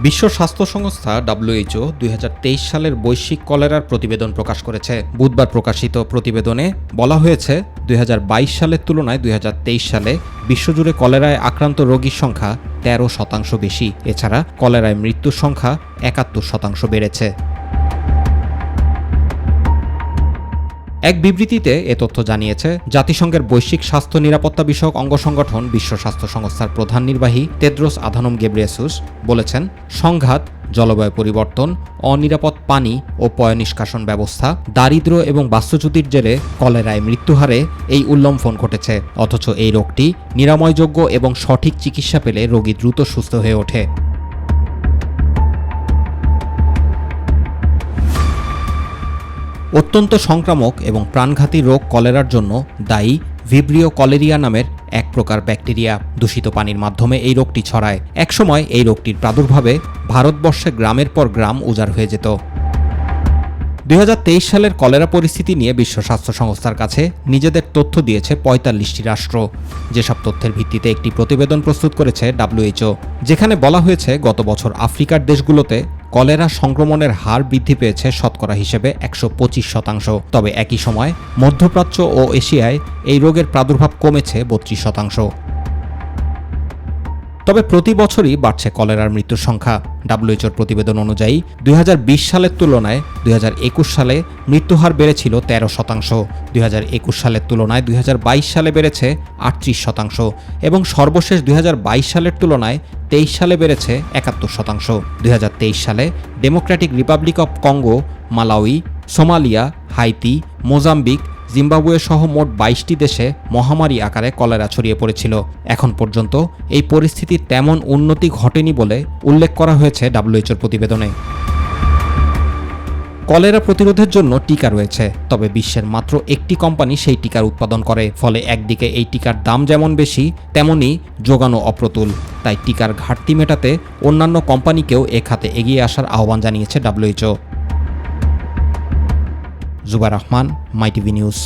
বিশ্ব স্বাস্থ্য সংস্থা WHO 2023 সালের বৈশ্বিক কলেরার প্রতিবেদন প্রকাশ করেছে। বুধবার প্রকাশিত প্রতিবেদনে বলা হয়েছে 2022 সালের তুলনায় 2023 সালে বিশ্বজুড়ে কলেরায় আক্রান্ত রোগীর সংখ্যা 13% বেশি। এছাড়া কলেরায় মৃত্যুর সংখ্যা 71% বেড়েছে। এক বিবৃতিতে এ তথ্য জানিয়েছে জাতিসংঘের বৈশ্বিক স্বাস্থ্য নিরাপত্তা বিষয়ক অঙ্গ সংগঠন বিশ্ব স্বাস্থ্য সংস্থার প্রধান নির্বাহী টেড্রোস আধানম গেব্রেয়েসুস বলেছেন, সংঘাত, জলবায়ু পরিবর্তন, অনিরাপদ পানি ও পয়ঃনিষ্কাশন ব্যবস্থা, দারিদ্র্য এবং বাস্তুচ্যুতির জেরে কলেরায় মৃত্যুহারে এই উল্লম্ফন ঘটেছে। অথচ এই রোগটি নিরাময়যোগ্য এবং সঠিক চিকিৎসা পেলে রোগী দ্রুত সুস্থ হয়ে ওঠে। অত্যন্ত সংক্রামক এবং প্রাণঘাতী রোগ কলেরার জন্য দায়ী ভিব্রিও কলেরিয়া নামের এক প্রকার ব্যাকটেরিয়া। দূষিত পানির মাধ্যমে এই রোগটি ছড়ায়। একসময় এই রোগটির প্রাদুর্ভাবে ভারতবর্ষে গ্রামের পর গ্রাম উজাড় হয়ে যেত। 2023 সালের কলেরা পরিস্থিতি নিয়ে বিশ্ব স্বাস্থ্য সংস্থার কাছে নিজেদের তথ্য দিয়েছে 45টি রাষ্ট্র। যেসব তথ্যের ভিত্তিতে একটি প্রতিবেদন প্রস্তুত করেছে WHO, যেখানে বলা হয়েছে গত বছর আফ্রিকার দেশগুলোতে কলেরা সংক্রমণের হার বৃদ্ধি পেয়েছে শতকরা হিসেবে 125%। তবে একই সময় মধ্যপ্রাচ্য ও এশিয়ায় এই রোগের প্রাদুর্ভাব কমেছে 32%। তবে প্রতি বছরই বাড়ছে কলেরার মৃত্যুর সংখ্যা। WHOর প্রতিবেদন অনুযায়ী 2020 সালের তুলনায় 2021 সালে মৃত্যুহার বেড়েছিল 13%, 2021 সালের তুলনায় 2022 সালে বেড়েছে 38% এবং সর্বশেষ 2022 সালের তুলনায় 23 সালে বেড়েছে 71%। 2023 সালে Democratic Republic of Congo, Malawi, Somalia, Haiti, Mozambique, Zimbabwe সহ মোট 22টি দেশে মহামারী আকারে কলেরা ছড়িয়ে পড়েছিল। এখন পর্যন্ত এই পরিস্থিতির তেমন উন্নতি ঘটেনি বলে উল্লেখ করা হয়েছে WHOর প্রতিবেদনে। কলেরা প্রতিরোধের জন্য টিকা রয়েছে, তবে বিশ্বের মাত্র একটি কোম্পানি সেই টিকার উৎপাদন করে। ফলে একদিকে এই টিকার দাম যেমন বেশি, তেমনি যোগানো অপ্রতুল। তাই টিকার ঘাটতি মেটাতে অন্যান্য কোম্পানিকেও এ খাতে এগিয়ে আসার আহ্বান জানিয়েছে WHO। Zubair Rahman, My TV news.